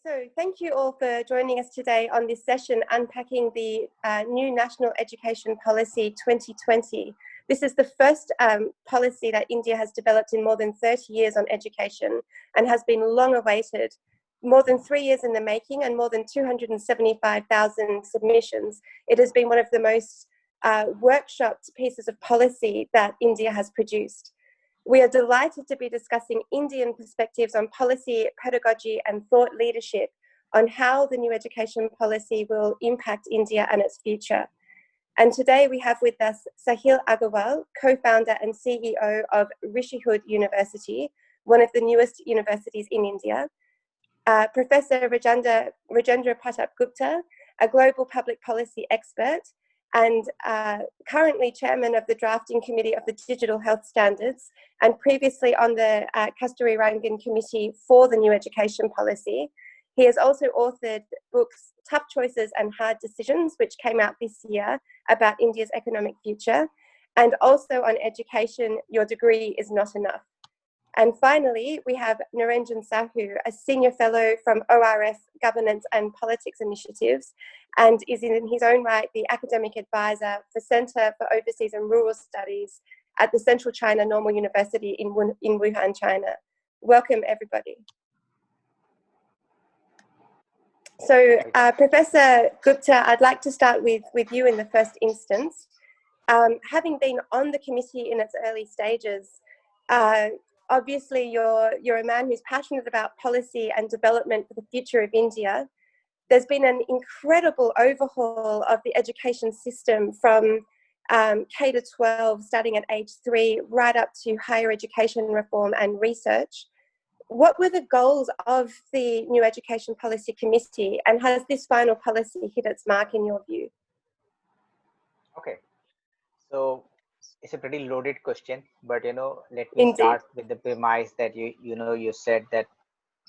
So thank you all for joining us today on this session, unpacking the new National Education Policy 2020. This is the first policy that India has developed in more than 30 years on education and has been long awaited, more than 3 years in the making and more than 275,000 submissions. It has been one of the most workshopped pieces of policy that India has produced. We are delighted to be discussing Indian perspectives on policy, pedagogy, and thought leadership on how the new education policy will impact India and its future. And today we have with us Sahil Aggarwal, co-founder and CEO of Rishihood University, one of the newest universities in India. Professor Rajendra Pratap Gupta, a global public policy expert, and currently chairman of the drafting committee of the Digital Health Standards, and previously on the Kasturi Rangan committee for the new education policy. He has also authored books Tough Choices and Hard Decisions, which came out this year, about India's economic future, and also on education, Your Degree is Not Enough. And finally, we have Niranjan, a senior fellow from ORF Governance and Politics Initiatives, and is in his own right the academic advisor for Centre for Overseas and Rural Studies at the Central China Normal University in Wuhan, China. Welcome, everybody. So, Professor Gupta, I'd like to start with you in the first instance. Having been on the committee in its early stages, obviously you're a man who's passionate about policy and development for the future of India. There's been an incredible overhaul of the education system from K to 12, starting at age 3, right up to higher education reform and research. What were the goals of the new education policy committee, and has this final policy hit its mark in your view? Okay, so it's a pretty loaded question, but let me Indeed. start with the premise that you said that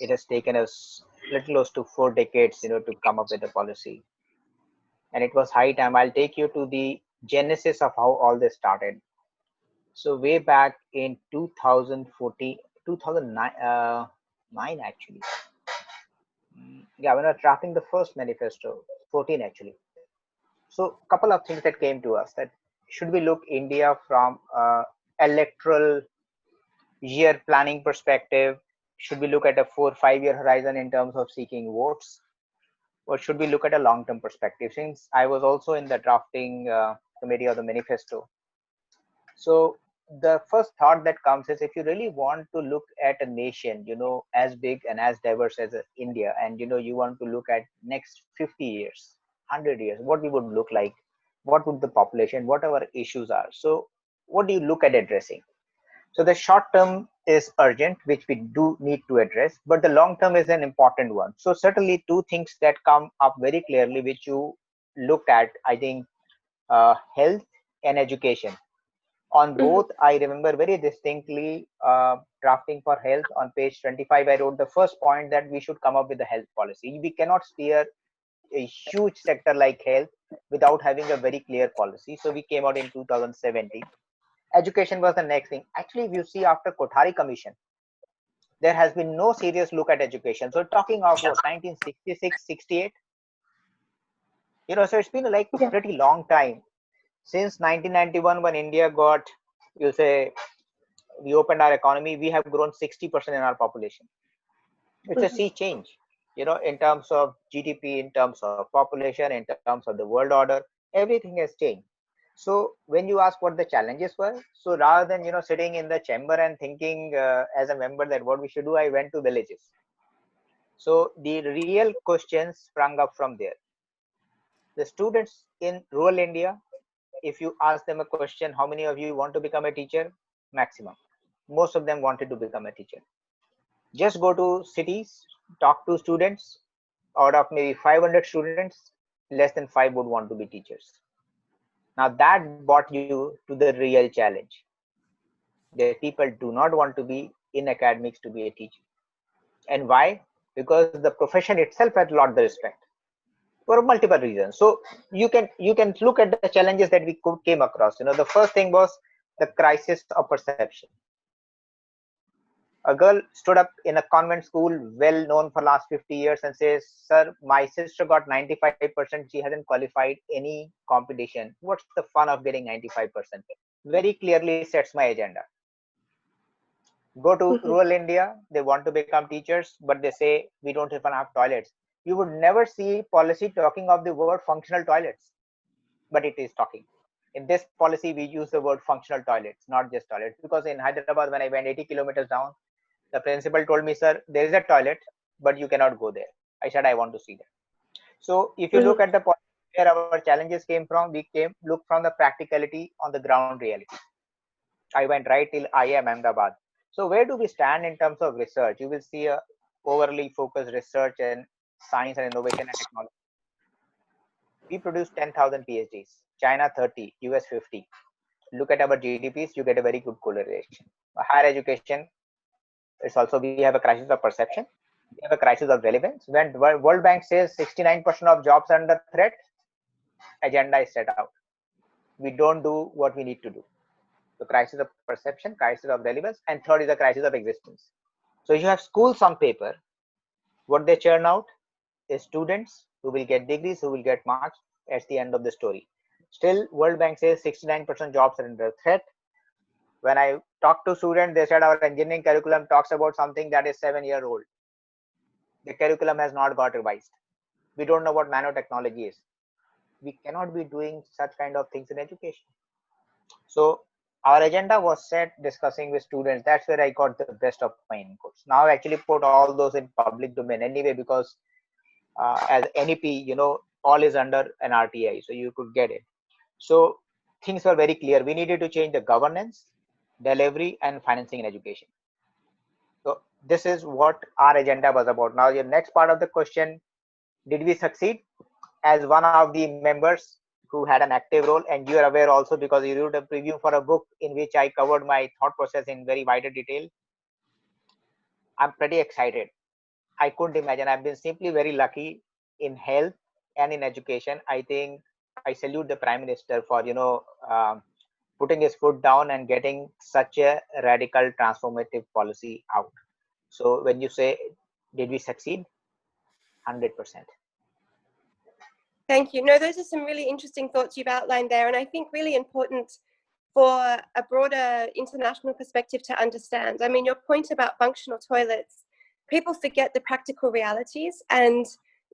it has taken us little close to 4 decades to come up with a policy, and it was high time. I'll take you to the genesis of how all this started. So way back in 2009 actually, yeah, when I was drafting the first manifesto, 14 actually. So a couple of things that came to us, that should we look India from electoral year planning perspective? Should we look at a 4 or 5 year horizon in terms of seeking votes, or should we look at a long-term perspective? Since I was also in the drafting committee of the manifesto, so the first thought that comes is, if you really want to look at a nation as big and as diverse as India, and you want to look at next 50 years, 100 years, what we would look like, what would the population, what our issues are, so what do you look at addressing? So the short term is urgent, which we do need to address, but the long term is an important one. So certainly 2 things that come up very clearly, which you looked at, I think, health and education. On both, I remember very distinctly drafting for health on page 25. I wrote the first point that we should come up with a health policy. We cannot steer a huge sector like health without having a very clear policy. So we came out in 2017. Education was the next thing. Actually, if you see, after Kothari Commission, there has been no serious look at education. So talking of what, 1966, 68, so it's been like a pretty long time. Since 1991, when India got, we opened our economy, we have grown 60% in our population. It's a sea change, in terms of GDP, in terms of population, in terms of the world order, everything has changed. So when you ask what the challenges were, so rather than, sitting in the chamber and thinking as a member that what we should do, I went to villages. So the real questions sprung up from there. The students in rural India, if you ask them a question, how many of you want to become a teacher? Maximum. Most of them wanted to become a teacher. Just go to cities, talk to students. Out of maybe 500 students, less than 5 would want to be teachers. Now that brought you to the real challenge. The people do not want to be in academics to be a teacher. And why? Because the profession itself had lost the respect for multiple reasons. So you can look at the challenges that we came across. The first thing was the crisis of perception. A girl stood up in a convent school, well known for last 50 years, and says, "Sir, my sister got 95%. She hasn't qualified any competition. What's the fun of getting 95%?" Very clearly sets my agenda. Go to Mhm. rural India, they want to become teachers, but they say we don't even have toilets. You would never see policy talking of the word functional toilets, but it is talking. In this policy, we use the word functional toilets, not just toilets. Because in Hyderabad, when I went 80 kilometers down, the principal told me, "Sir, there is a toilet, but you cannot go there." I said, "I want to see that." So if you look Mhm. at the point where our challenges came from, we came look from the practicality on the ground reality. I went right till IIM Ahmedabad. So where do we stand in terms of research? You will see a overly focused research in science and innovation and technology. We produce 10,000 PhDs, China 30, US 50. Look at our GDPs, you get a very good correlation. Higher education, it's also, we have a crisis of perception. We have a crisis of relevance. When World Bank says 69% of jobs are under threat, agenda is set out. We don't do what we need to do. The crisis of perception, crisis of relevance, and third is the crisis of existence. So you have schools on paper. What they churn out is students who will get degrees, who will get marks at the end of the story. Still, World Bank says 69% jobs are under threat. When I talked to students, they said our engineering curriculum talks about something that is 7 years old. The curriculum has not got revised. We don't know what nanotechnology is. We cannot be doing such kind of things in education. So our agenda was set discussing with students. That's where I got the best of my inputs. Now I actually put all those in public domain anyway, because as NEP, all is under an RTI, so you could get it. So things were very clear. We needed to change the governance, delivery, and financing in education. So this is what our agenda was about. Now your next part of the question: did we succeed? As one of the members who had an active role, and you are aware also because you wrote a preview for a book in which I covered my thought process in very wider detail, I'm pretty excited. I couldn't imagine. I've been simply very lucky in health and in education. I think I salute the Prime Minister for putting his foot down and getting such a radical transformative policy out. So when you say, did we succeed? 100%. Thank you. No, those are some really interesting thoughts you've outlined there, and I think really important for a broader international perspective to understand. I mean, your point about functional toilets, people forget the practical realities, and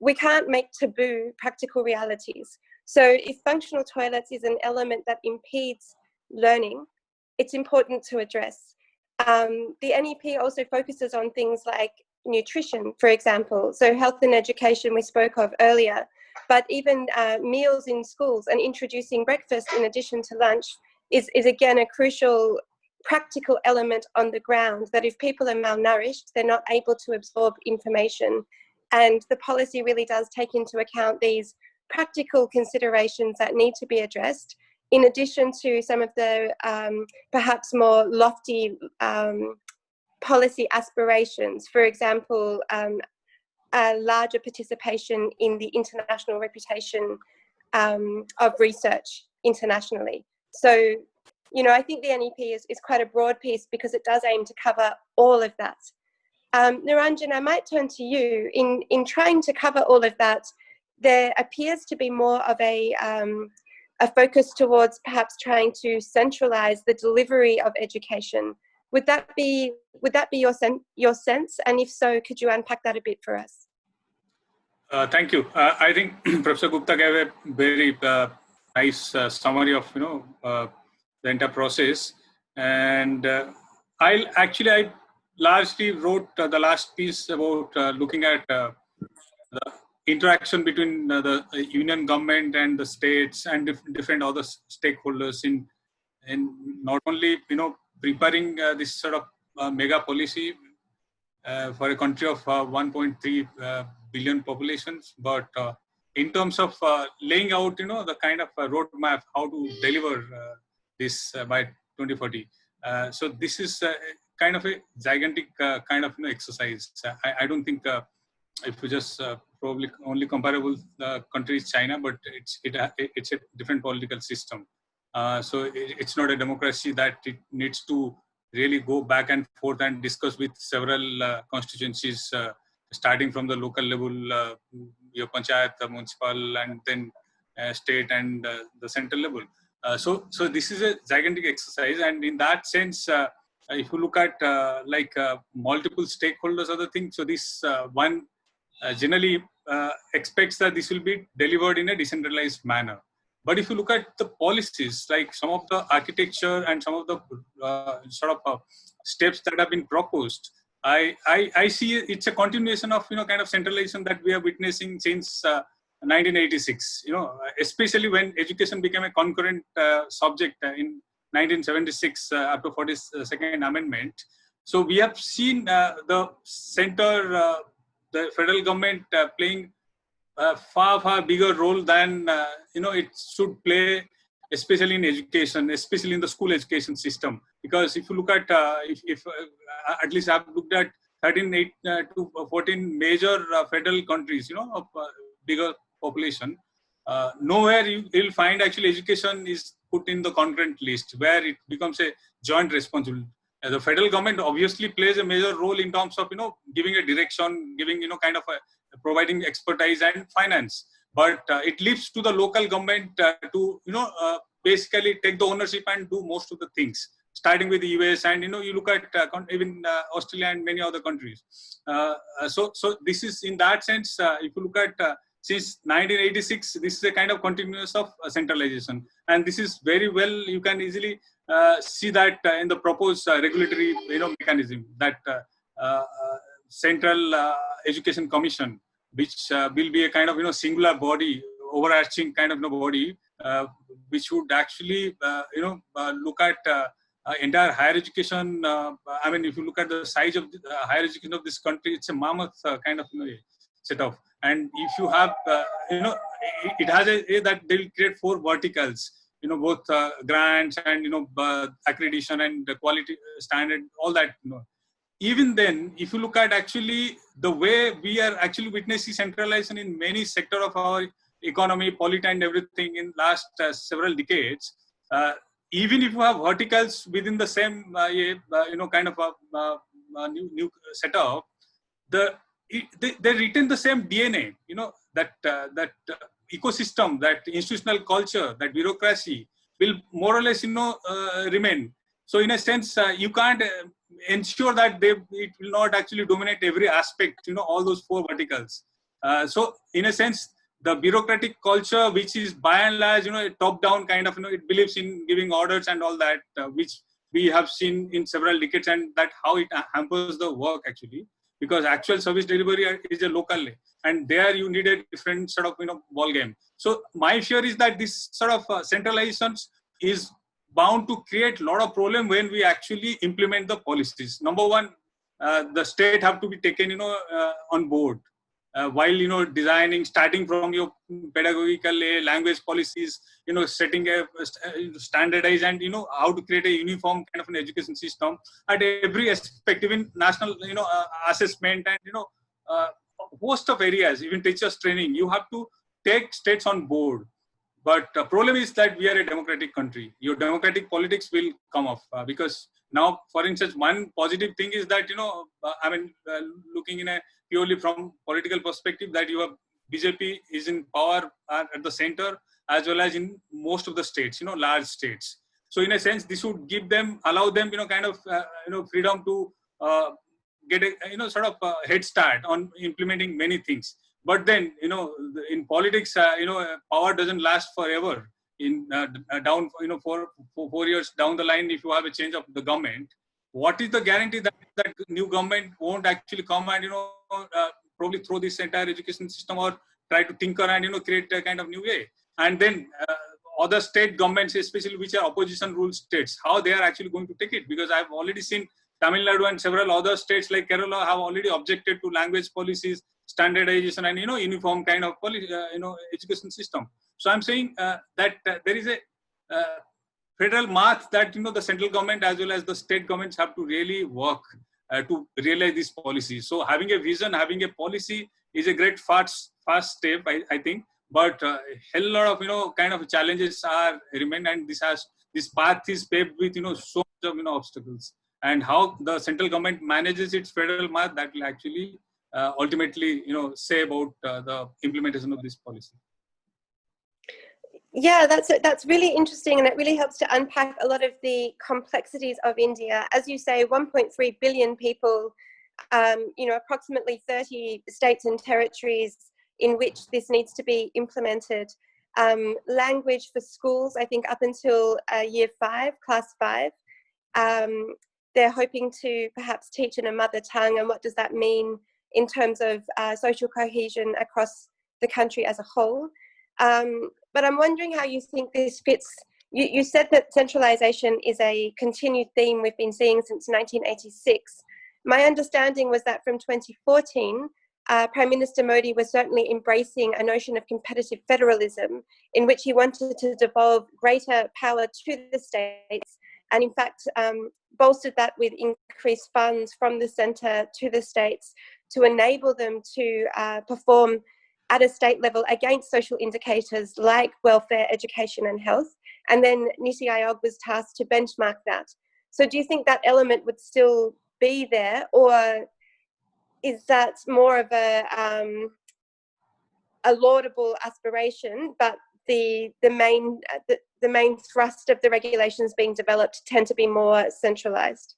we can't make taboo practical realities. So if functional toilets is an element that impedes learning, it's important to address. The NEP also focuses on things like nutrition, for example. So health and education we spoke of earlier, but even meals in schools and introducing breakfast in addition to lunch is again a crucial practical element on the ground, that if people are malnourished, they're not able to absorb information. And the policy really does take into account these practical considerations that need to be addressed, in addition to some of the perhaps more lofty policy aspirations. For example, a larger participation in the international reputation of research internationally. So, I think the NEP is quite a broad piece because it does aim to cover all of that. Niranjan, I might turn to you. In trying to cover all of that, there appears to be more of a focus towards perhaps trying to centralize the delivery of education. Would that be your sense? And if so, could you unpack that a bit for us? Thank you. I think Professor Gupta gave a very nice summary of the entire process, and I largely wrote the last piece about looking at the interaction between the union government and the states and different other stakeholders in not only preparing this sort of mega policy for a country of 1.3 billion populations, but in terms of laying out, the kind of roadmap how to deliver this by 2040. So this is kind of a gigantic kind of exercise. I don't think if you just probably only comparable country is China, but it's a different political system. So it's not a democracy that it needs to really go back and forth and discuss with several constituencies, starting from the local level, your panchayat, municipal, and then state and the central level. So this is a gigantic exercise, and in that sense, if you look at multiple stakeholders, other things, so this one generally expects that this will be delivered in a decentralized manner. But if you look at the policies, like some of the architecture and some of the steps that have been proposed, I see it's a continuation of kind of centralization that we are witnessing since 1986. Especially when education became a concurrent subject in 1976 after 42nd Amendment. So we have seen the center, the federal government playing far bigger role than it should play, especially in education, especially in the school education system. Because if you look at, at least I've looked at 13 to 14 major federal countries, of bigger population, nowhere you'll find actually education is put in the concurrent list where it becomes a joint responsibility. The federal government obviously plays a major role in terms of giving a direction, giving kind of providing expertise and finance, but it leaves to the local government to basically take the ownership and do most of the things, starting with the US, and you look at even Australia and many other countries. So this is, in that sense, if you look at since 1986, this is a kind of continuous of centralization, and this is very well, you can easily see that in the proposed regulatory mechanism, that Central Education Commission, which will be a kind of singular body, overarching kind of body, which would actually look at entire higher education. I mean, if you look at the size of the higher education of this country, it's a mammoth kind of setup. And if you have, it has that they'll create 4 verticals, both grants and accreditation and the quality standard, all that. Even then, if you look at actually the way we are actually witnessing centralization in many sectors of our economy, polity, and everything in last several decades, even if you have verticals within the same kind of a new setup, they retain the same DNA. That ecosystem, that institutional culture, that bureaucracy will more or less remain. So in a sense, you can't ensure that it will not actually dominate every aspect, all those 4 verticals. So in a sense, the bureaucratic culture, which is by and large, a top-down kind of, it believes in giving orders and all that, which we have seen in several decades, and that how it hampers the work actually, because actual service delivery is a local, and there you need a different sort of, ball game. So my fear is that this sort of centralization is bound to create a lot of problem when we actually implement the policies. Number one, the state have to be taken, on board while, designing, starting from your pedagogical language policies, setting a standardized and, how to create a uniform kind of an education system at every aspect, even national, assessment and, host of areas, even teachers training, you have to take states on board. But the problem is that we are a democratic country. Your democratic politics will come off because now, for instance, one positive thing is that, looking in a purely from political perspective, that you have BJP is in power at the center as well as in most of the states, large states. So in a sense, this would allow them, kind of, freedom to get a, sort of a head start on implementing many things. But then, in politics, power doesn't last forever. In down, for 4 years down the line, if you have a change of the government, what is the guarantee that that new government won't actually come and probably throw this entire education system or try to tinker and create a kind of new way? And then other state governments, especially which are opposition ruled states, how they are actually going to take it? Because I've already seen Tamil Nadu and several other states like Kerala have already objected to language policies, standardization, and uniform kind of policy, education system. So I'm saying that there is a federal math that the central government as well as the state governments have to really work to realize this policy. So having a vision, having a policy is a great fast step, I think. But a hell lot of kind of challenges are remain, and this path is paved with so much of obstacles. and how the central government manages its federal math, that will actually ultimately, say about the implementation of this policy. Yeah, that's really interesting, and it really helps to unpack a lot of the complexities of India. As you say, 1.3 billion people, approximately 30 states and territories in which this needs to be implemented. Language for schools, I think up until year 5, class 5. They're hoping to perhaps teach in a mother tongue, and what does that mean in terms of social cohesion across the country as a whole. But I'm wondering how you think this fits. You said that centralisation is a continued theme we've been seeing since 1986. My understanding was that from 2014, Prime Minister Modi was certainly embracing a notion of competitive federalism, in which he wanted to devolve greater power to the states, and in fact bolstered that with increased funds from the centre to the states to enable them to perform at a state level against social indicators like welfare, education and health. And then Niti Aayog was tasked to benchmark that. So do you think that element would still be there, or is that more of a laudable aspiration, but the main thrust of the regulations being developed tend to be more centralized?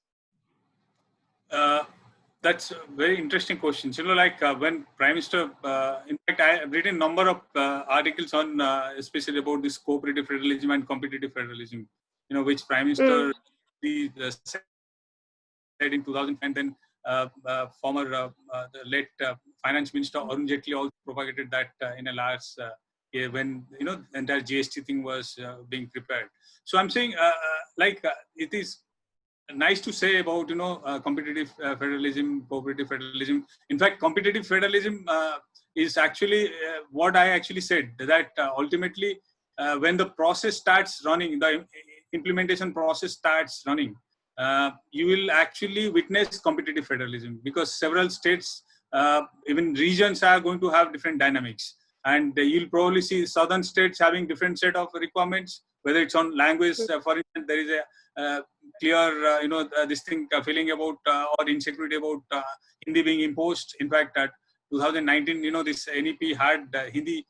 That's a very interesting question. When Prime Minister, in fact, I have written a number of articles on, especially about this cooperative federalism and competitive federalism, which Prime Minister said in 2000, and then former the late Finance Minister Arun Jaitley also propagated that in a large when the entire GST thing was being prepared. So I'm saying it is nice to say about competitive federalism, cooperative federalism. In fact, competitive federalism is actually what I actually said, that ultimately when the process starts running, the implementation process starts running, you will actually witness competitive federalism, because several states, even regions, are going to have different dynamics, and you'll probably see southern states having different set of requirements, whether it's on language. For instance, there is a clear, this thing feeling about or insecurity about Hindi being imposed. In fact, at 2019, this NEP had Hindi,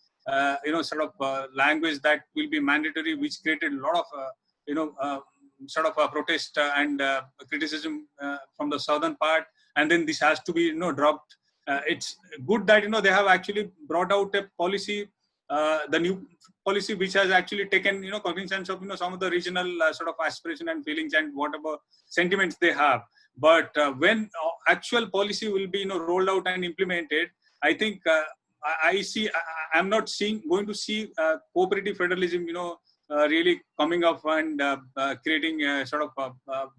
language that will be mandatory, which created a lot of, protest and criticism from the southern part. And then this has to be, dropped. It's good that, they have actually brought out a policy, the new policy, which has actually taken, cognizance of, some of the regional aspiration and feelings and whatever sentiments they have. But when actual policy will be, rolled out and implemented, I think I'm not going to see cooperative federalism, really coming up and creating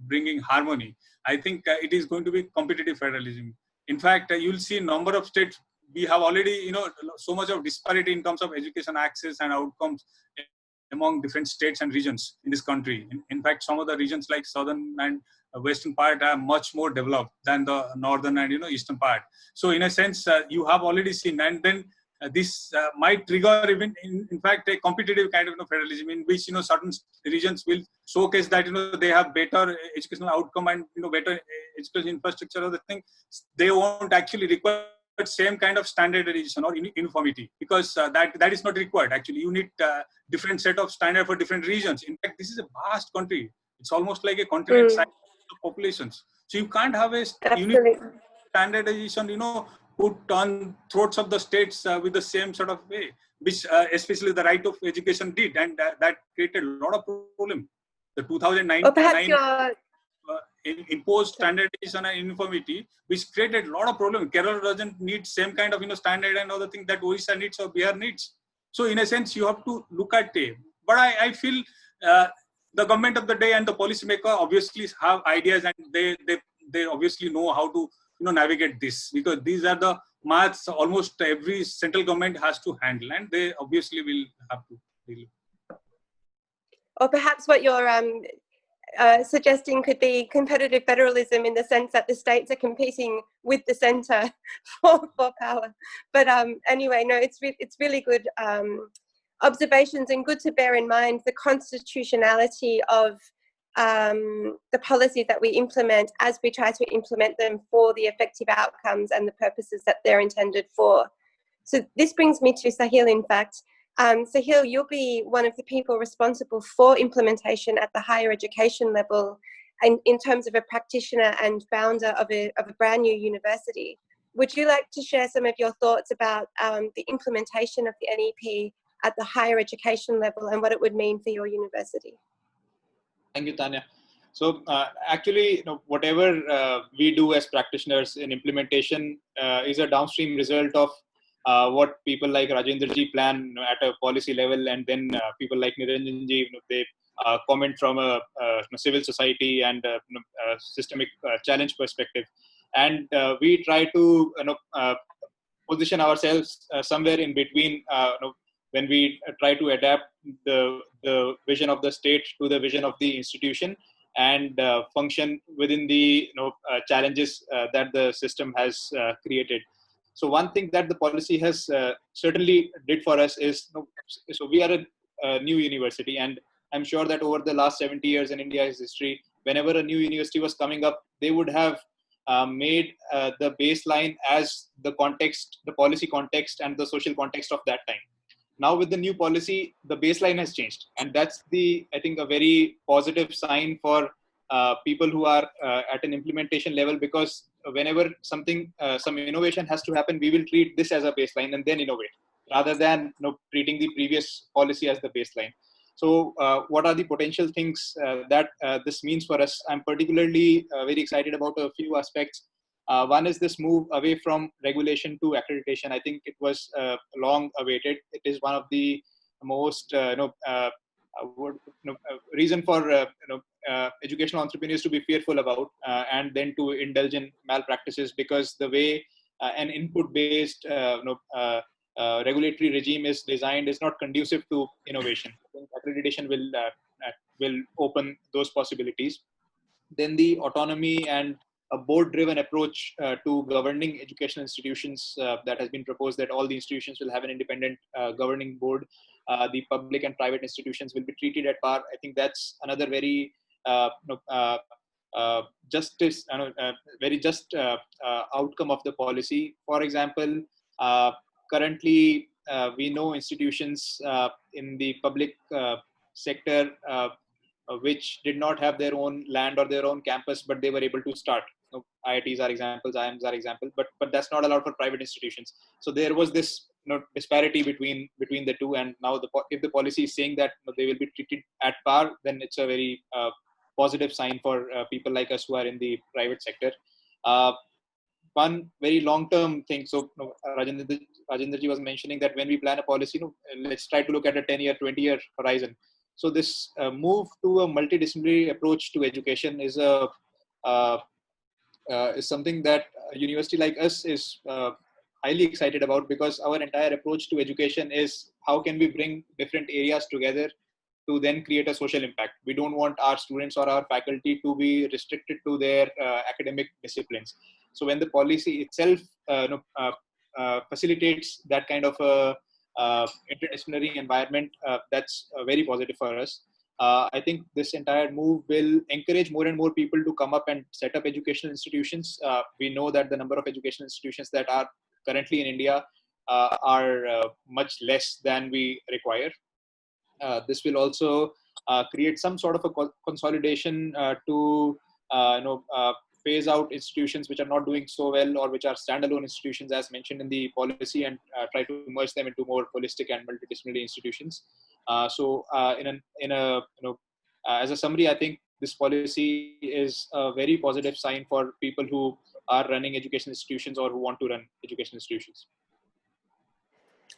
bringing harmony. I think it is going to be competitive federalism. In fact, you'll see a number of states. We have already, so much of disparity in terms of education access and outcomes among different states and regions in this country. In fact, some of the regions like southern and western part are much more developed than the northern and eastern part. So in a sense, you have already seen, and then this might trigger even, in fact, a competitive kind of federalism, in which certain regions will showcase that they have better educational outcome and better education infrastructure. Or the thing, they won't actually require same kind of standardization or uniformity, because that is not required. Actually, you need different set of standard for different regions. In fact, this is a vast country. It's almost like a continent size of populations. So you can't have a unique standardization, put on throats of the states with the same sort of way, which especially the right of education did, and that created a lot of problem. The 2009 imposed standardization and uniformity, which created a lot of problem. Kerala doesn't need same kind of standard and other things that Orissa needs or Bihar needs. So in a sense, you have to look at it. But I feel the government of the day and the policymaker obviously have ideas, and they obviously know how to navigate this, because these are the maths almost every central government has to handle, and they obviously will have to deal with. Or perhaps what you're suggesting could be competitive federalism, in the sense that the states are competing with the centre for power. But anyway, no, it's really good observations, and good to bear in mind the constitutionality of the policies that we implement as we try to implement them for the effective outcomes and the purposes that they're intended for. So this brings me to Sahil, in fact. Sahil, you'll be one of the people responsible for implementation at the higher education level, and in terms of a practitioner and founder of a brand new university. Would you like to share some of your thoughts about the implementation of the NEP at the higher education level and what it would mean for your university? Thank you, Tanya. So actually, whatever we do as practitioners in implementation is a downstream result of what people like Rajendra ji plan at a policy level, and then people like Niranjan ji, they comment from a civil society and systemic challenge perspective. And we try to position ourselves somewhere in between when we try to adapt the vision of the state to the vision of the institution and function within the challenges that the system has created. So one thing that the policy has certainly did for us is, so we are a new university, and I'm sure that over the last 70 years in India's history, whenever a new university was coming up, they would have made the baseline as the context, the policy context and the social context of that time. Now with the new policy, the baseline has changed. And that's I think, a very positive sign for people who are at an implementation level, because whenever some innovation has to happen, we will treat this as a baseline and then innovate, rather than treating the previous policy as the baseline. So what are the potential things that this means for us? I'm particularly very excited about a few aspects. One is this move away from regulation to accreditation. I think it was long awaited. It is one of the most reason for educational entrepreneurs to be fearful about and then to indulge in malpractices, because the way an input-based regulatory regime is designed is not conducive to innovation. I think accreditation will open those possibilities. Then the autonomy and a board-driven approach to governing educational institutions that has been proposed, that all the institutions will have an independent governing board. The public and private institutions will be treated at par. I think that's another very very just outcome of the policy. For example, currently we know institutions in the public sector which did not have their own land or their own campus, but they were able to start. IITs are examples, IIMs are examples, but that's not allowed for private institutions. So there was this disparity between the two, and now if the policy is saying that they will be treated at par, then it's a very positive sign for people like us who are in the private sector. One very long-term thing. So Rajendra ji was mentioning that when we plan a policy, let's try to look at a 10-year, 20-year horizon. So this move to a multidisciplinary approach to education is something that a university like us is highly excited about, because our entire approach to education is how can we bring different areas together to then create a social impact. We don't want our students or our faculty to be restricted to their academic disciplines. So when the policy itself facilitates that kind of a interdisciplinary environment, that's very positive for us. I think this entire move will encourage more and more people to come up and set up educational institutions. We know that the number of educational institutions that are currently in India are much less than we require. This will also create some sort of a consolidation to phase out institutions which are not doing so well, or which are standalone institutions as mentioned in the policy, and try to merge them into more holistic and multidisciplinary institutions. As a summary, I think this policy is a very positive sign for people who are running education institutions or who want to run education institutions.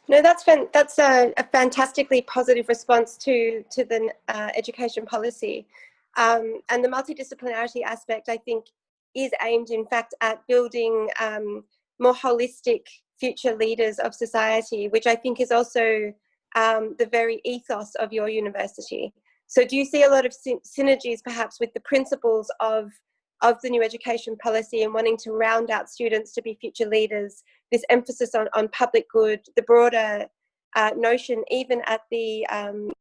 No, that's a fantastically positive response to the education policy, and the multidisciplinarity aspect, I think, is aimed, in fact, at building more holistic future leaders of society, which I think is also the very ethos of your university. So do you see a lot of synergies perhaps with the principles of the new education policy and wanting to round out students to be future leaders, this emphasis on public good, the broader notion even at the,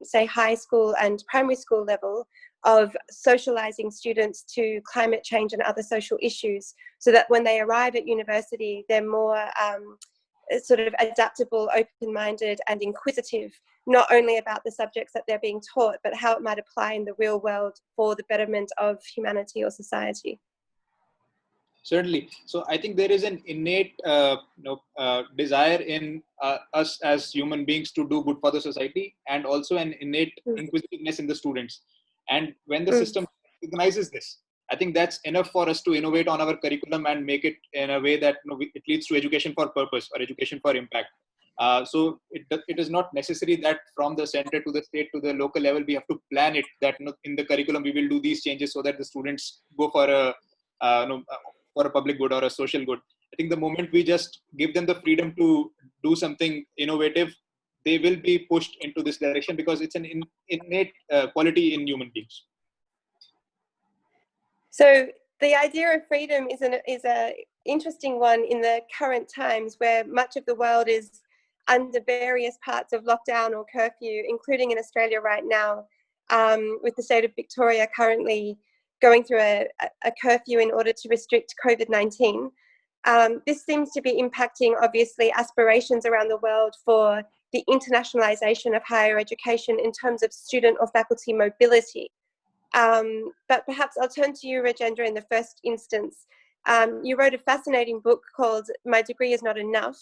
say, high school and primary school level of socializing students to climate change and other social issues, so that when they arrive at university, they're more sort of adaptable, open-minded and inquisitive, not only about the subjects that they're being taught, but how it might apply in the real world for the betterment of humanity or society. Certainly. So I think there is an innate desire in us as human beings to do good for the society, and also an innate inquisitiveness in the students. And when the system recognizes this, I think that's enough for us to innovate on our curriculum and make it in a way that it leads to education for purpose or education for impact. So it is not necessary that from the center to the state to the local level we have to plan it, that in the curriculum we will do these changes so that the students go for for a public good or a social good. I think the moment we just give them the freedom to do something innovative, they will be pushed into this direction, because it's an innate quality in human beings. So the idea of freedom is a interesting one in the current times, where much of the world is under various parts of lockdown or curfew, including in Australia right now, with the state of Victoria currently going through a curfew in order to restrict COVID-19. This seems to be impacting, obviously, aspirations around the world for the internationalization of higher education in terms of student or faculty mobility. But perhaps I'll turn to you, Rajendra, in the first instance. You wrote a fascinating book called My Degree is Not Enough.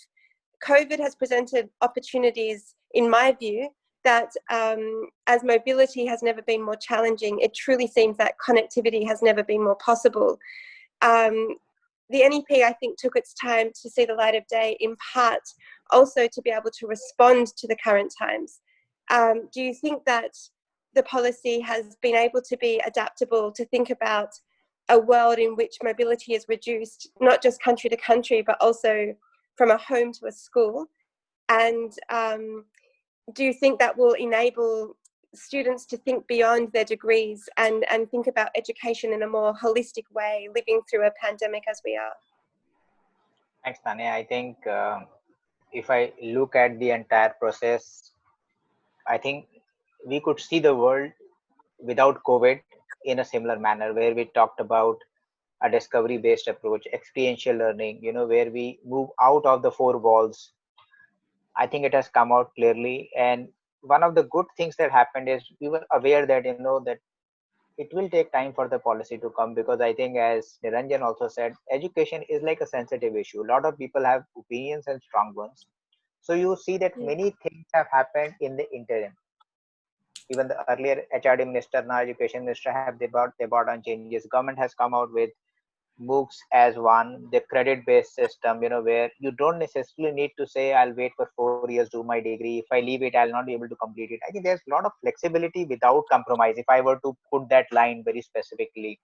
COVID has presented opportunities, in my view, that as mobility has never been more challenging, it truly seems that connectivity has never been more possible. The NEP, I think, took its time to see the light of day, in part also to be able to respond to the current times. Do you think that the policy has been able to be adaptable to think about a world in which mobility is reduced, not just country to country, but also from a home to a school? And do you think that will enable students to think beyond their degrees and think about education in a more holistic way, living through a pandemic as we are? Thanks, Tanya. I think if I look at the entire process, I think we could see the world without COVID in a similar manner, where we talked about a discovery-based approach, experiential learning, where we move out of the four walls. I think it has come out clearly. And one of the good things that happened is we were aware that, that it will take time for the policy to come, because I think, as Niranjan also said, education is like a sensitive issue. A lot of people have opinions and strong ones. So you see that many things have happened in the interim. Even the earlier HRD minister, now education minister, they brought on changes. Government has come out with MOOCs as one, the credit-based system, where you don't necessarily need to say, I'll wait for 4 years, do my degree. If I leave it, I'll not be able to complete it. I think there's a lot of flexibility without compromise, if I were to put that line very specifically.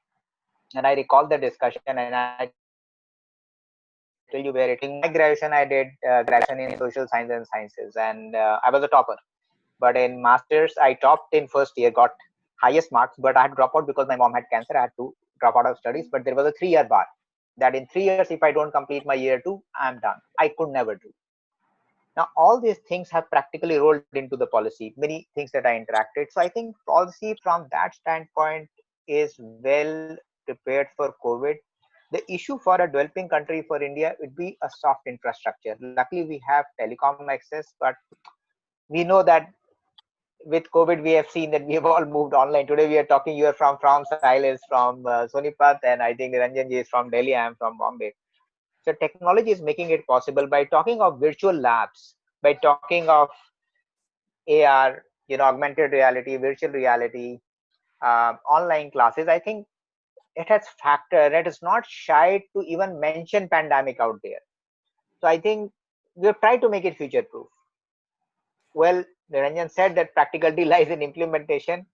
And I recall the discussion, and I tell you where it is. In my graduation, I did graduation in social science and sciences, and I was a topper. But in master's, I topped in first year, got highest marks, but I had dropped out because my mom had cancer. I had to drop out of studies, but there was a 3-year bar that in 3 years, if I don't complete my year 2, I'm done. I could never do. Now, all these things have practically rolled into the policy, many things that I interacted. So I think policy from that standpoint is well prepared for COVID. The issue for a developing country, for India, would be a soft infrastructure. Luckily, we have telecom access, but we know that with COVID, we have seen that we have all moved online. Today, we are talking, you are from Sahil is from Sonipat, and I think Niranjan is from Delhi, I am from Bombay. So technology is making it possible by talking of virtual labs, by talking of AR, augmented reality, virtual reality, online classes. I think it has factored, it is not shy to even mention pandemic out there. So I think we have tried to make it future proof. Well, Niranjan said that practicality lies in implementation.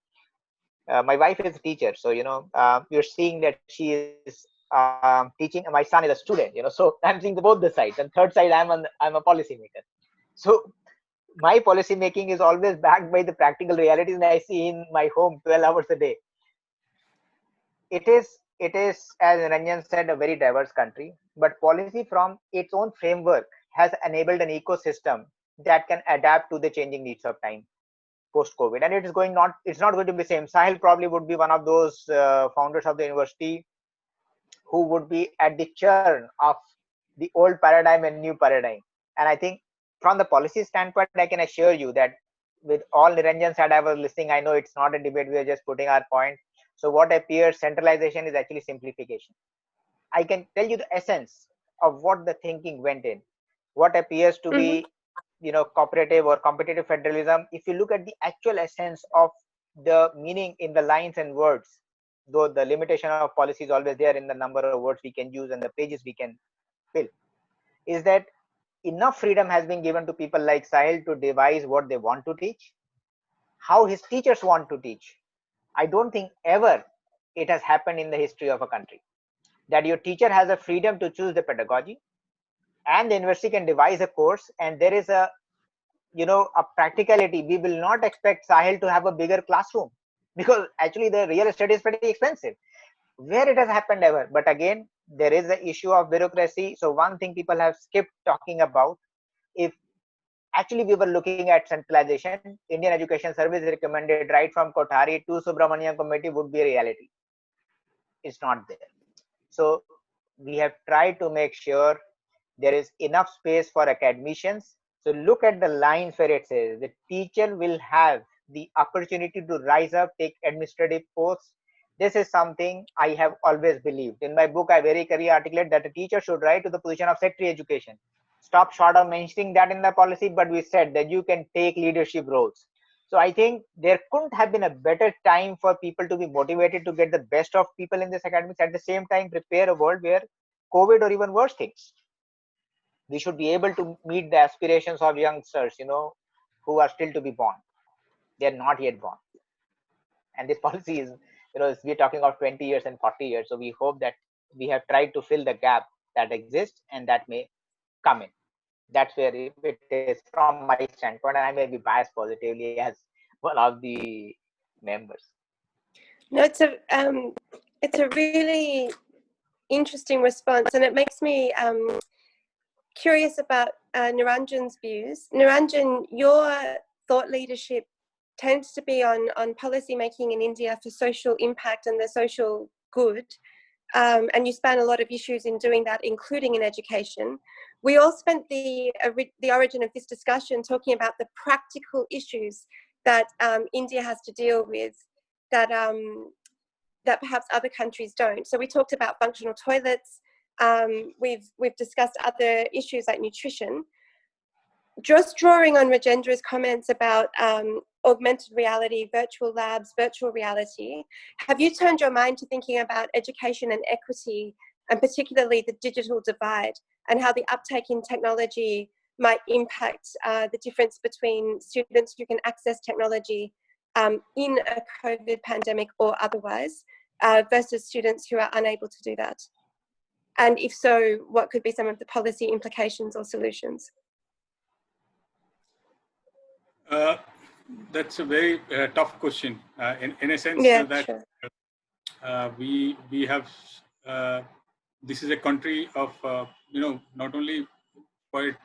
My wife is a teacher, so you're seeing that she is teaching. My son is a student, so I'm seeing both the sides. And third side, I'm a policymaker. So my policy making is always backed by the practical realities, and I see in my home 12 hours a day. It is, as Niranjan said, a very diverse country, but policy from its own framework has enabled an ecosystem that can adapt to the changing needs of time. post-COVID, and it's not going to be the same. Sahil probably would be one of those founders of the university who would be at the churn of the old paradigm and new paradigm. And I think from the policy standpoint, I can assure you that with all Niranjan said, I was listening. I know it's not a debate. We are just putting our point. So what appears centralization is actually simplification. I can tell you the essence of what the thinking went in. What appears to be, cooperative or competitive federalism. If you look at the actual essence of the meaning in the lines and words, though the limitation of policy is always there in the number of words we can use and the pages we can fill, is that enough freedom has been given to people like Sahil to devise what they want to teach, how his teachers want to teach. I don't think ever it has happened in the history of a country that your teacher has a freedom to choose the pedagogy and the university can devise a course, and there is a practicality. We will not expect Sahil to have a bigger classroom because actually the real estate is pretty expensive. Where it has happened ever. But again, there is the issue of bureaucracy. So one thing people have skipped talking about, if actually we were looking at centralization, Indian Education Service recommended right from Kothari to Subramanian Committee would be a reality. It's not there. So we have tried to make sure there is enough space for academicians. So look at the lines where it says the teacher will have the opportunity to rise up, take administrative posts. This is something I have always believed. In my book, I very clearly articulate that a teacher should rise to the position of secretary education. Stop short of mentioning that in the policy, but we said that you can take leadership roles. So I think there couldn't have been a better time for people to be motivated to get the best of people in this academics, at the same time prepare a world where COVID or even worse things. We should be able to meet the aspirations of youngsters, who are still to be born. They are not yet born. And this policy is, we're talking of 20 years and 40 years. So we hope that we have tried to fill the gap that exists and that may come in. That's where it is from my standpoint, and I may be biased positively as one of the members. No, it's a really interesting response, and it makes me curious about Niranjan's views. Niranjan, your thought leadership tends to be on policy making in India for social impact and the social good. And you span a lot of issues in doing that, including in education. We all spent the origin of this discussion talking about the practical issues that India has to deal with that perhaps other countries don't. So we talked about functional toilets. We've discussed other issues like nutrition. Just drawing on Rajendra's comments about augmented reality, virtual labs, virtual reality, have you turned your mind to thinking about education and equity, and particularly the digital divide, and how the uptake in technology might impact the difference between students who can access technology in a COVID pandemic or otherwise, versus students who are unable to do that? And if so, what could be some of the policy implications or solutions? That's a very tough question. In a sense, that sure. We have this is a country of not only quite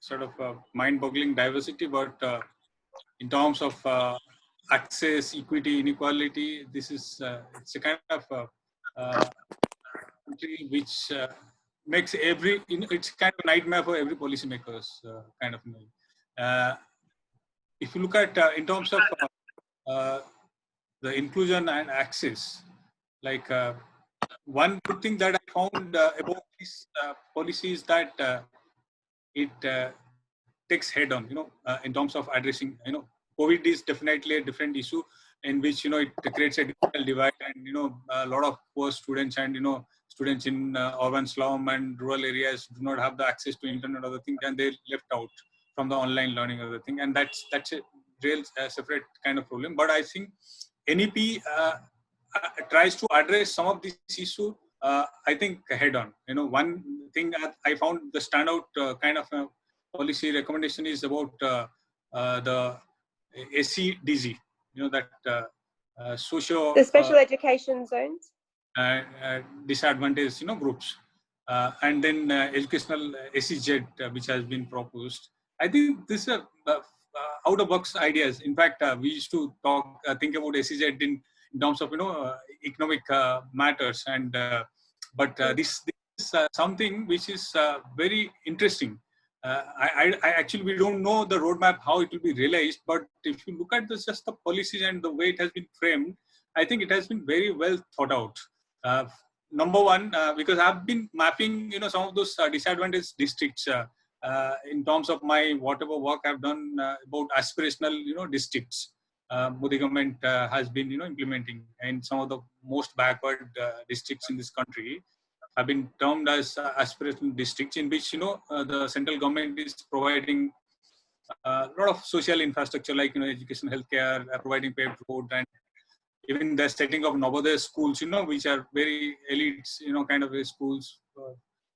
sort of mind-boggling diversity, but in terms of access, equity, inequality, this is it's a kind of country which makes it's kind of a nightmare for every policymakers kind of thing. If you look at in terms of the inclusion and access, like one good thing that I found about this policy is that it takes head on, in terms of addressing, COVID is definitely a different issue in which, it creates a digital divide, and, a lot of poor students and, students in urban slum and rural areas do not have the access to internet or other things, and they're left out from the online learning or other thing. And that's a real separate kind of problem. But I think NEP tries to address some of this issue, I think, head on. One thing I found the standout kind of policy recommendation is about the SEDZ, that the special education zones, disadvantaged, groups, and then educational SEZ, which has been proposed. I think this is out of box ideas. In fact, we used to think about SEZ in terms of economic matters, and this is something which is very interesting. I actually, we don't know the roadmap how it will be realized, but if you look at just the policies and the way it has been framed, I think it has been very well thought out. Number one, because I've been mapping some of those disadvantaged districts in terms of my whatever work I've done about aspirational districts. Modi government has been implementing, and some of the most backward districts in this country have been termed as aspirational districts, in which the central government is providing a lot of social infrastructure like education, healthcare, providing paved road, and even the setting of Navodaya schools, which are very elite, kind of schools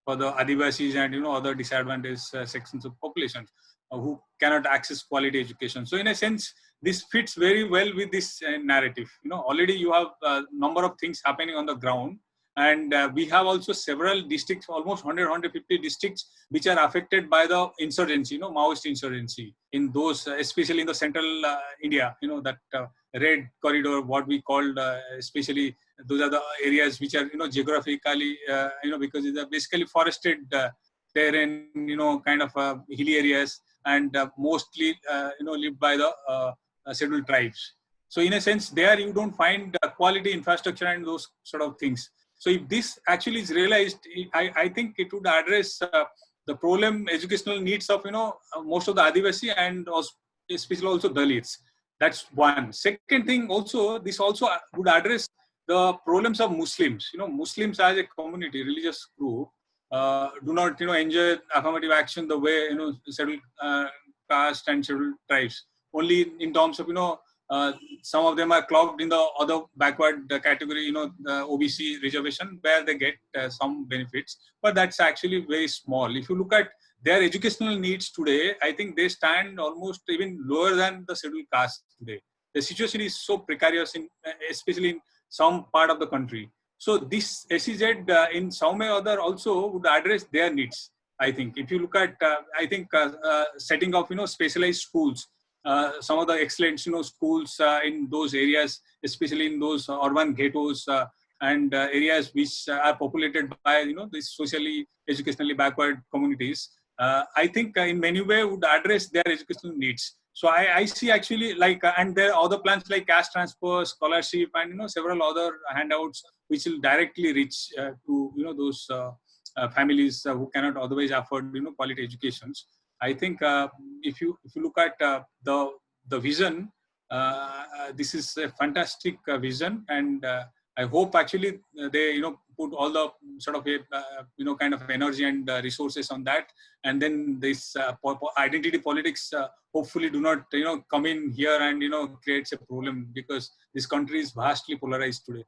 for the Adivasis and other disadvantaged sections of population who cannot access quality education. So in a sense, this fits very well with this narrative. Already you have a number of things happening on the ground. And we have also several districts, almost 100, 150 districts, which are affected by the insurgency, Maoist insurgency in those, especially in the central India, that red corridor, what we called, especially those are the areas which are, geographically, because it's basically forested terrain, kind of hilly areas, and mostly, lived by the scheduled tribes. So in a sense, there you don't find quality infrastructure and those sort of things. So if this actually is realized, I think it would address the problem, educational needs of most of the Adivasi and also, especially also Dalits. That's one. Second thing, also this also would address the problems of Muslims. Muslims as a community, religious group, do not enjoy affirmative action the way scheduled caste and scheduled tribes. Only in terms of some of them are clogged in the other backward category, the OBC reservation, where they get some benefits, but that's actually very small. If you look at their educational needs today, I think they stand almost even lower than the scheduled caste today. The situation is so precarious, especially in some part of the country. So this SEZ in some way or other also would address their needs. I think if you look at, setting of specialized schools. Some of the excellent schools in those areas, especially in those urban ghettos and areas which are populated by these socially, educationally backward communities, I think in many ways would address their educational needs. So I see actually and there are other plans like cash transfer, scholarship, and several other handouts which will directly reach to those families who cannot otherwise afford quality educations. I think if you look at the vision, this is a fantastic vision, and I hope actually they put all the sort of kind of energy and resources on that, and then this identity politics hopefully do not come in here and creates a problem, because this country is vastly polarized today.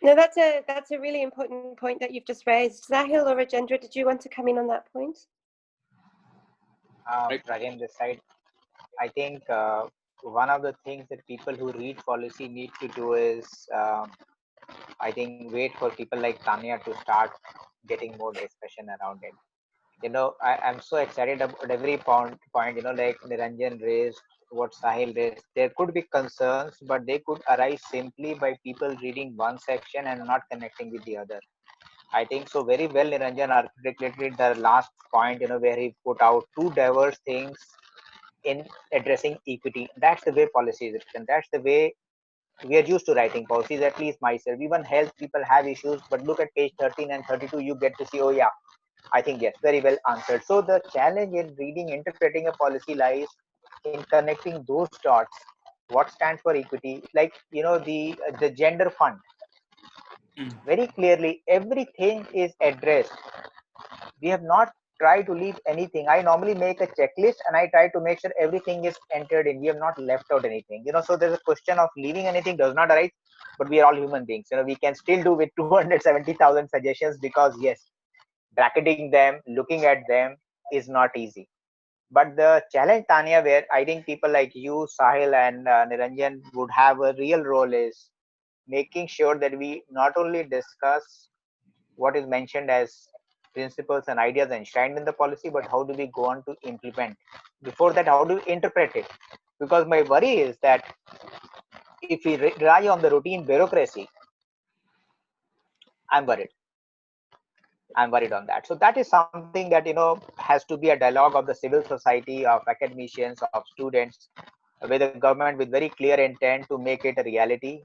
No, that's a really important point that you've just raised. Sahil or Rajendra, did you want to come in on that point? Rajendra, this side, I think one of the things that people who read policy need to do is, I think, wait for people like Tanya to start getting more discussion around it. I'm so excited about every point, like Niranjan raised, what Sahil raised. There could be concerns, but they could arise simply by people reading one section and not connecting with the other. I think so very well Niranjan articulated the last point, where he put out two diverse things in addressing equity. That's the way policy is written. That's the way we are used to writing policies, at least myself. Even health people have issues, but look at page 13 and 32, you get to see, oh yeah, I think yes, very well answered. So the challenge in reading, interpreting a policy lies in connecting those dots. What stands for equity? Like the gender fund. Very clearly, everything is addressed. We have not tried to leave anything. I normally make a checklist and I try to make sure everything is entered in. We have not left out anything. So there's a question of leaving anything does not arise, but we are all human beings. We can still do with 270,000 suggestions, because yes, bracketing them, looking at them is not easy. But the challenge, Tanya, where I think people like you, Sahil, and Niranjan would have a real role is making sure that we not only discuss what is mentioned as principles and ideas enshrined in the policy, but how do we go on to implement? Before that, how do we interpret it? Because my worry is that if we rely on the routine bureaucracy, I'm worried. I'm worried on that. So that is something that, has to be a dialogue of the civil society, of academicians, of students, with the government with very clear intent to make it a reality.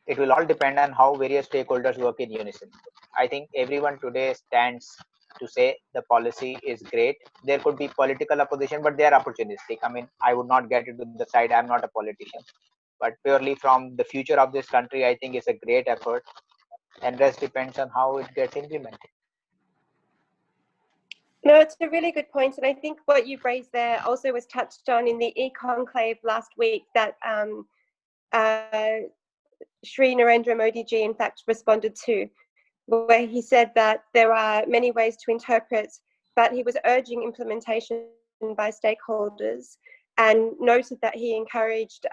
It will all depend on how various stakeholders work in unison. I think everyone today stands to say the policy is great. There could be political opposition, but they are opportunistic. I mean, I would not get into the side. I'm not a politician. But purely from the future of this country, I think it's a great effort. And rest depends on how it gets implemented. No, it's a really good point. And I think what you've raised there also was touched on in the e-conclave last week that Shri Narendra Modi ji, in fact, responded to, where he said that there are many ways to interpret, but he was urging implementation by stakeholders and noted that he encouraged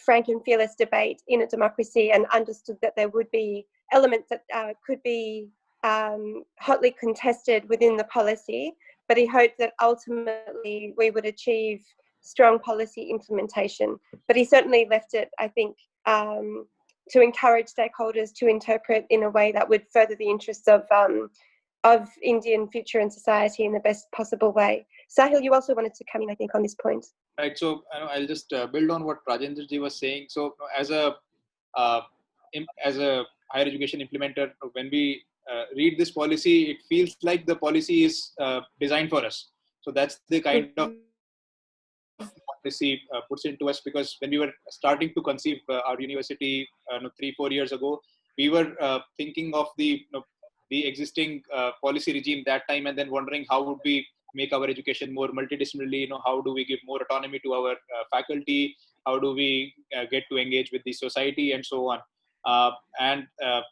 frank and fearless debate in a democracy and understood that there would be elements that could be hotly contested within the policy, but he hoped that ultimately we would achieve strong policy implementation. But he certainly left it, I think, to encourage stakeholders to interpret in a way that would further the interests of Indian future and society in the best possible way. Sahil, you also wanted to come in, I think, on this point. Right. So I'll just build on what Rajendra ji was saying. So as a higher education implementer, when we read this policy, it feels like the policy is designed for us. So that's the kind of policy puts into us, because when we were starting to conceive our university 3-4 years ago, we were thinking of the existing policy regime that time, and then wondering how would we make our education more multidisciplinary, how do we give more autonomy to our faculty, how do we get to engage with the society, and so on. And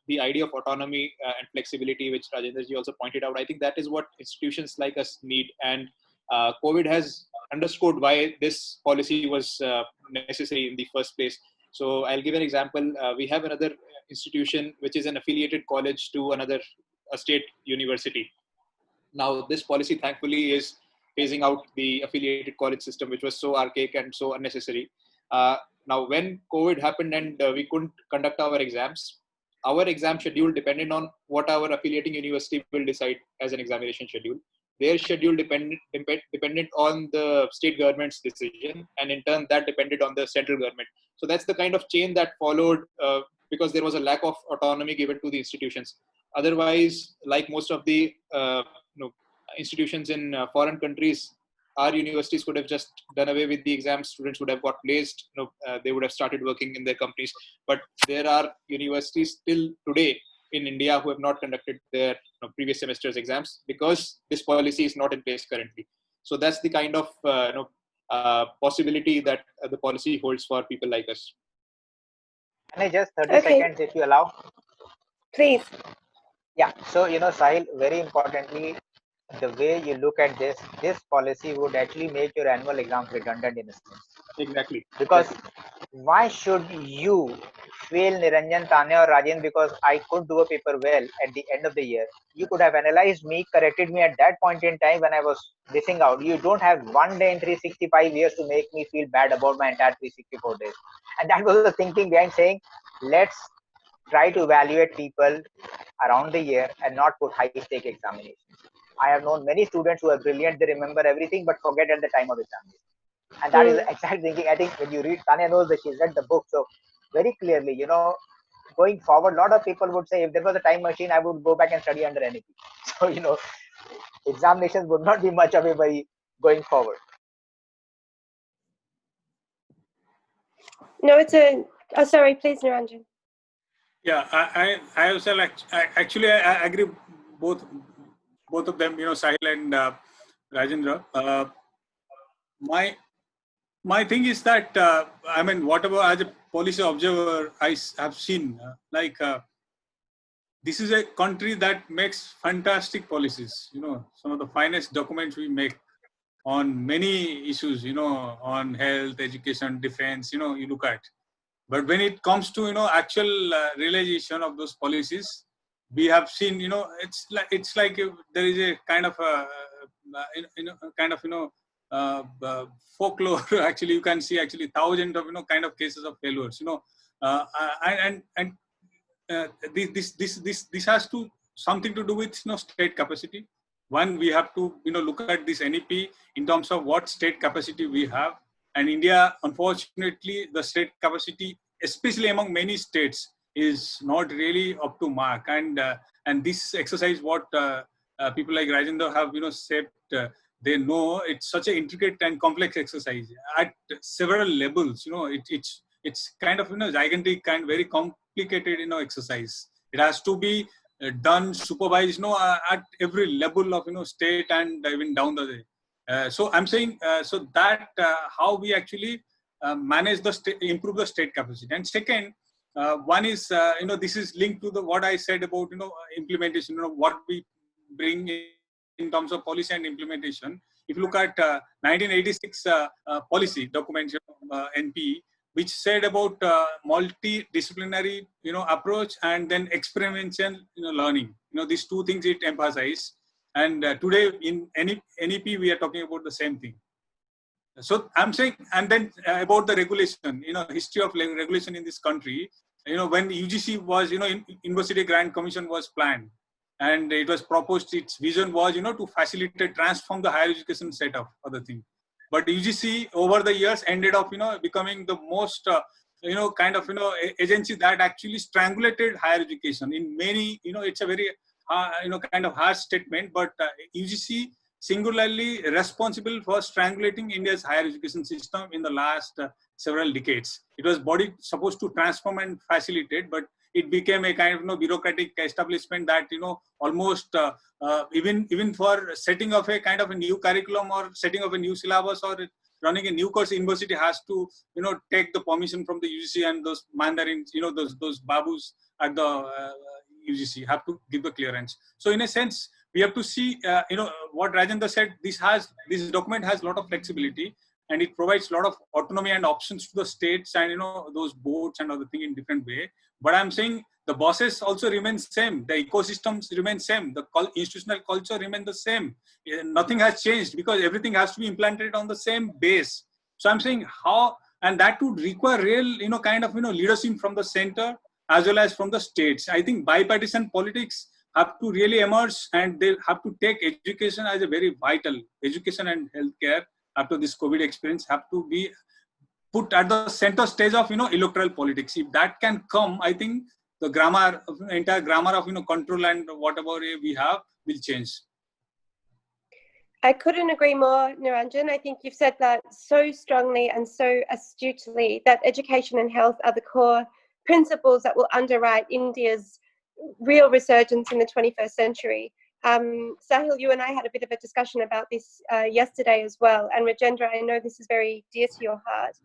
the idea of autonomy and flexibility, which Rajendra ji also pointed out, I think that is what institutions like us need. And COVID has underscored why this policy was necessary in the first place. So I'll give an example. We have another institution which is an affiliated college to a state university. Now, this policy, thankfully, is phasing out the affiliated college system, which was so archaic and so unnecessary. Now, when COVID happened and we couldn't conduct our exam schedule depended on what our affiliating university will decide as an examination schedule. Their schedule dependent on the state government's decision, and in turn that depended on the central government. So that's the kind of chain that followed because there was a lack of autonomy given to the institutions. Otherwise, like most of the institutions in foreign countries, our universities could have just done away with the exams. Students would have got placed. They would have started working in their companies. But there are universities still today in India who have not conducted their previous semester's exams because this policy is not in place currently. So that's the kind of possibility that the policy holds for people like us. Can I just 30 seconds if you allow? Please. Yeah. So, Sahil, very importantly, the way you look at this policy would actually make your annual exams redundant in a sense. Exactly. Because why should you fail Niranjan, Tanya or Rajan because I could do a paper well at the end of the year? You could have analyzed me, corrected me at that point in time when I was missing out. You don't have one day in 365 years to make me feel bad about my entire 364 days. And that was the thinking behind saying, let's try to evaluate people around the year and not put high-stake examinations. I have known many students who are brilliant, they remember everything but forget at the time of examination. And that is the exact thinking. I think when you read, Tanya knows that she's read the book, so very clearly, going forward, a lot of people would say, if there was a time machine, I would go back and study under anything. So, examinations would not be much of a worry going forward. No, it's a... Oh, sorry, please, Niranjan. Yeah, I also actually I agree both of them, Sahil and Rajendra. My thing is that whatever as a policy observer I have seen, this is a country that makes fantastic policies. Some of the finest documents we make on many issues. On health, education, defense. You look at. But when it comes to actual realization of those policies, we have seen, it's like there is a kind of folklore. Actually, you can see actually thousands of kind of cases of failures. This has to something to do with state capacity. One, we have to look at this NEP in terms of what state capacity we have, and India, unfortunately, the state capacity, especially among many states, is not really up to mark. And this exercise, what people like Rajendra have said, they know it's such an intricate and complex exercise at several levels. It's kind of gigantic and very complicated exercise. It has to be done, supervised at every level of state and even down the way. So I'm saying so that how we actually manage improve the state capacity. And second, one is this is linked to what I said about implementation, what we bring in terms of policy and implementation. If you look at 1986 policy document, NP, which said about multidisciplinary approach and then experiential learning. These two things it emphasized. And today in NEP we are talking about the same thing. So I'm saying, and then about the regulation, history of regulation in this country. When UGC was, University Grant Commission was planned, and it was proposed. Its vision was, to facilitate, transform the higher education setup, other thing. But UGC over the years ended up, becoming the most, agency that actually strangulated higher education in many. It's a very, kind of harsh statement, but UGC singularly responsible for strangulating India's higher education system in the last several decades. It was body supposed to transform and facilitate, but it became a kind of bureaucratic establishment that almost even for setting of a kind of a new curriculum or setting of a new syllabus or running a new course, university has to take the permission from the UGC, and those mandarins, those babus at the UGC have to give the clearance. So in a sense, we have to see, what Rajendra said, this document has a lot of flexibility, and it provides a lot of autonomy and options to the states and, those boards and other thing in different way. But I'm saying the bosses also remain same. The ecosystems remain same. The institutional culture remain the same. Nothing has changed because everything has to be implanted on the same base. So I'm saying how, and that would require real, kind of, leadership from the center as well as from the states. I think bipartisan politics have to really emerge, and they have to take education as a very vital, education and healthcare after this COVID experience have to be put at the center stage of, electoral politics. If that can come, I think the entire grammar of, control and whatever we have will change. I couldn't agree more, Niranjan. I think you've said that so strongly and so astutely, that education and health are the core principles that will underwrite India's real resurgence in the 21st century. Sahil, you and I had a bit of a discussion about this yesterday as well. And Rajendra, I know this is very dear to your heart.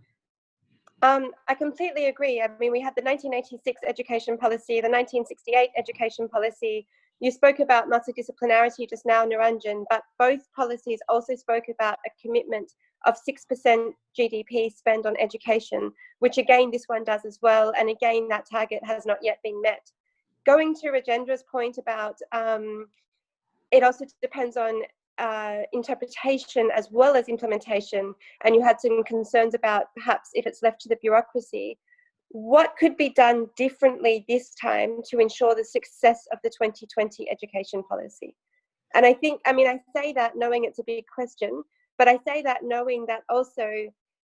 I completely agree. I mean, we had the 1986 education policy, the 1968 education policy. You spoke about multidisciplinarity just now, Niranjan, but both policies also spoke about a commitment of 6% GDP spend on education, which again, this one does as well. And again, that target has not yet been met. Going to Rajendra's point about it also depends on interpretation as well as implementation, and you had some concerns about perhaps if it's left to the bureaucracy, what could be done differently this time to ensure the success of the 2020 education policy? And I think, I mean, I say that knowing it's a big question, but I say that knowing that also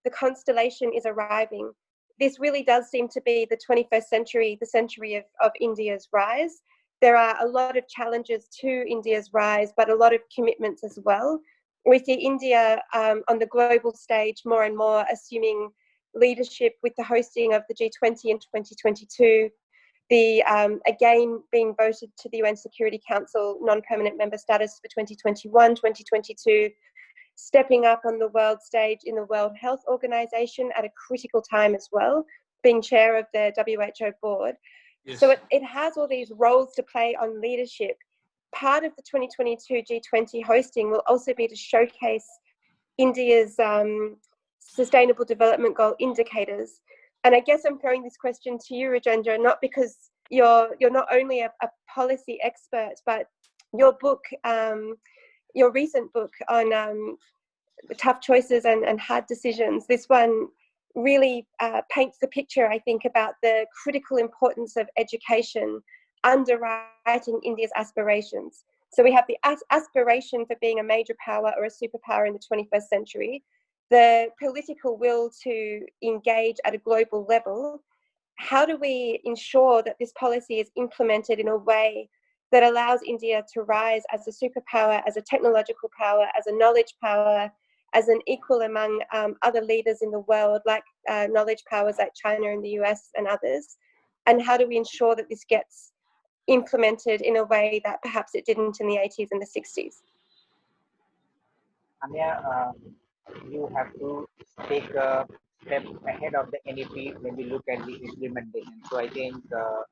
the constellation is arriving. This really does seem to be the 21st century, the century of India's rise. There are a lot of challenges to India's rise, but a lot of commitments as well. We see India on the global stage more and more assuming leadership with the hosting of the G20 in 2022, the again being voted to the UN Security Council non-permanent member status for 2021, 2022, stepping up on the world stage in the World Health Organization at a critical time as well, being chair of the WHO board. Yes. So it has all these roles to play on leadership. Part of the 2022 G20 hosting will also be to showcase India's Sustainable Development Goal indicators. And I guess I'm throwing this question to you, Rajendra, not because you're not only a policy expert, but your book, your recent book on tough choices and hard decisions, this one really paints the picture, I think, about the critical importance of education underwriting India's aspirations. So we have the aspiration for being a major power or a superpower in the 21st century, the political will to engage at a global level. How do we ensure that this policy is implemented in a way that allows India to rise as a superpower, as a technological power, as a knowledge power, as an equal among other leaders in the world, like knowledge powers like China and the US and others? And how do we ensure that this gets implemented in a way that perhaps it didn't in the 80s and the 60s? Tanya, you have to take a step ahead of the NEP when we look at the implementation. So I think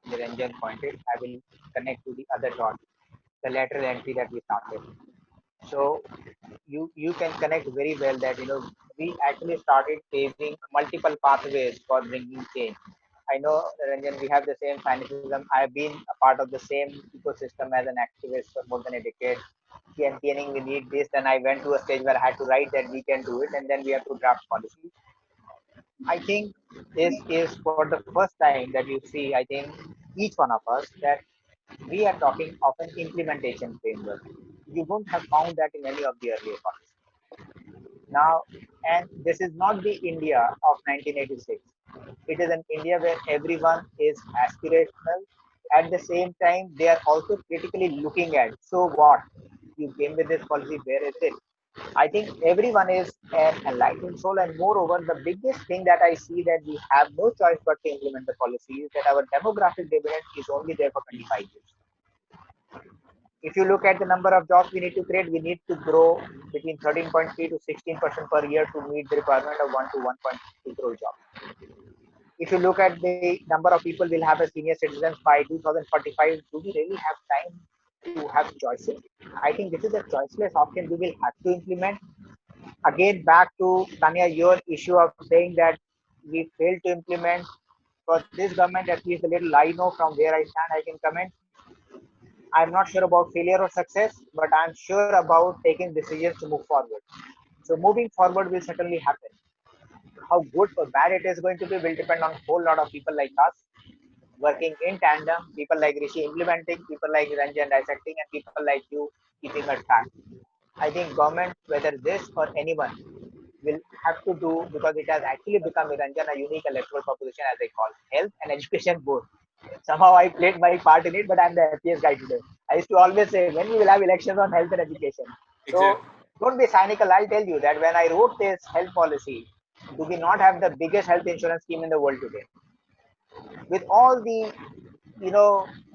Niranjan pointed, I will connect to the other dot, the lateral entry that we started. So you can connect very well that we actually started paving multiple pathways for bringing change. I know, Ranjan, we have the same cynicism. I've been a part of the same ecosystem as an activist for more than a decade. Campaigning, we need this. Then I went to a stage where I had to write that we can do it, and then we have to draft policy. I think this is for the first time that you see, I think, each one of us, that we are talking of an implementation framework. You won't have found that in any of the earlier policies. Now, and this is not the India of 1986. It is an India where everyone is aspirational. At the same time, they are also critically looking at, so what? You came with this policy, where is it? I think everyone is an enlightened soul, and moreover, the biggest thing that I see that we have no choice but to implement the policy is that our demographic dividend is only there for 25 years. If you look at the number of jobs we need to create, we need to grow between 13.3 to 16% per year to meet the requirement of 1 to 1.2 crore jobs. If you look at the number of people we'll have as senior citizens by 2045, do we really have time to have choices? I think this is a choiceless option we will have to implement. Again, back to Tanya, your issue of saying that we failed to implement. For this government, at least the little I know from where I stand, I can comment. I'm not sure about failure or success, but I'm sure about taking decisions to move forward. So moving forward will certainly happen. How good or bad it is going to be will depend on a whole lot of people like us working in tandem, people like Rishi implementing, people like Niranjan dissecting, and people like you keeping a track. I think government, whether this or anyone, will have to do, because it has actually become, Niranjan, a unique electoral proposition, as I call health and education both. Somehow I played my part in it, but I'm the happiest guy today. I used to always say, when we will have elections on health and education. So Exactly. don't be cynical. I'll tell you that when I wrote this health policy, do we not have the biggest health insurance scheme in the world today? With all the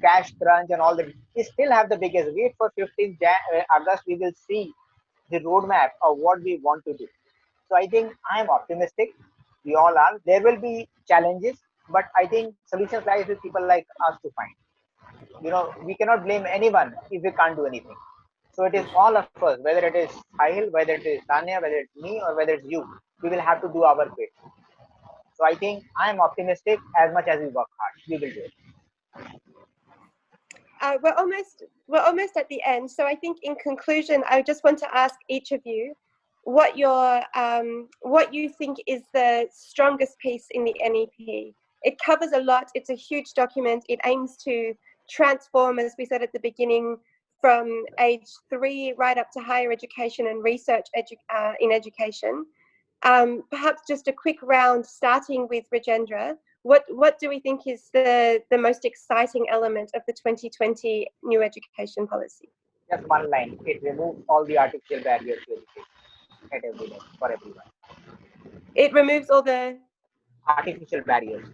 cash crunch and all that, we still have the biggest. Wait for 15th August, we will see the roadmap of what we want to do. So I think I am optimistic. We all are. There will be challenges, but I think solutions lies with people like us to find. We cannot blame anyone if we can't do anything. So it is all of us, whether it is Sahil, whether it is Tanya, whether it's me, or whether it's you, we will have to do our bit. So I think I am optimistic. As much as we work hard, we will do it. We're almost at the end. So I think in conclusion, I just want to ask each of you what you think is the strongest piece in the NEP. It covers a lot. It's a huge document. It aims to transform, as we said at the beginning, from age 3 right up to higher education and research in education. Perhaps just a quick round, starting with Rajendra. What do we think is the most exciting element of the 2020 new education policy? Just one line. It removes all the artificial barriers to education at every level for everyone. It removes all the Artificial barriers.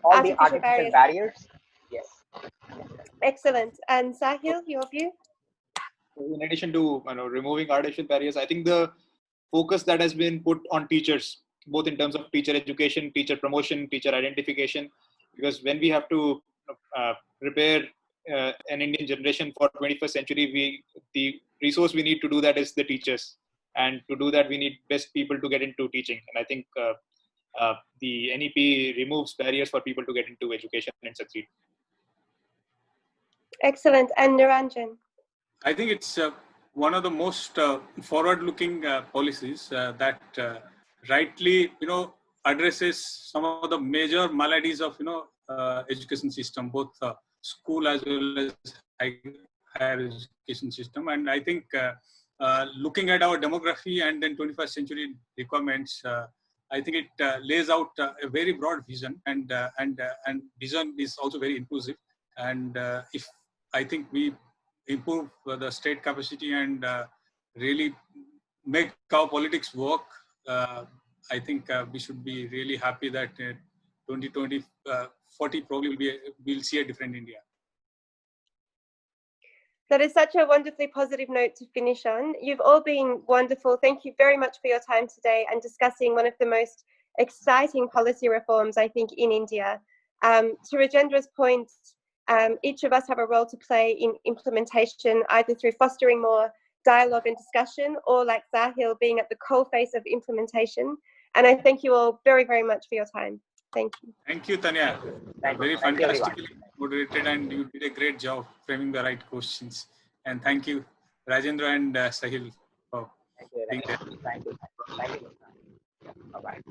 All the artificial barriers. Yes. Excellent. And Sahil, your view? In addition to removing artificial barriers, I think the focus that has been put on teachers, both in terms of teacher education, teacher promotion, teacher identification, because when we have to prepare an Indian generation for 21st century, the resource we need to do that is the teachers, and to do that we need best people to get into teaching. And I think the NEP removes barriers for people to get into education and succeed. Excellent. And Niranjan? I think it's one of the most forward-looking policies that rightly, addresses some of the major maladies of, education system, both school as well as higher education system. And I think looking at our demography and then 21st century requirements, I think it lays out a very broad vision, and vision is also very inclusive. And if I think we improve the state capacity and really make our politics work, I think we should be really happy that 2020, 40 probably we'll see a different India. That is such a wonderfully positive note to finish on. You've all been wonderful. Thank you very much for your time today and discussing one of the most exciting policy reforms, I think, in India. To Rajendra's point, each of us have a role to play in implementation, either through fostering more dialogue and discussion, or like Sahil, being at the coalface of implementation. And I thank you all very, very much for your time. Thank you. Thank you, Tanya. Very fantastically moderated, and you did a great job framing the right questions. And thank you, Rajendra and Sahil, for being there. Thank you. Bye-bye.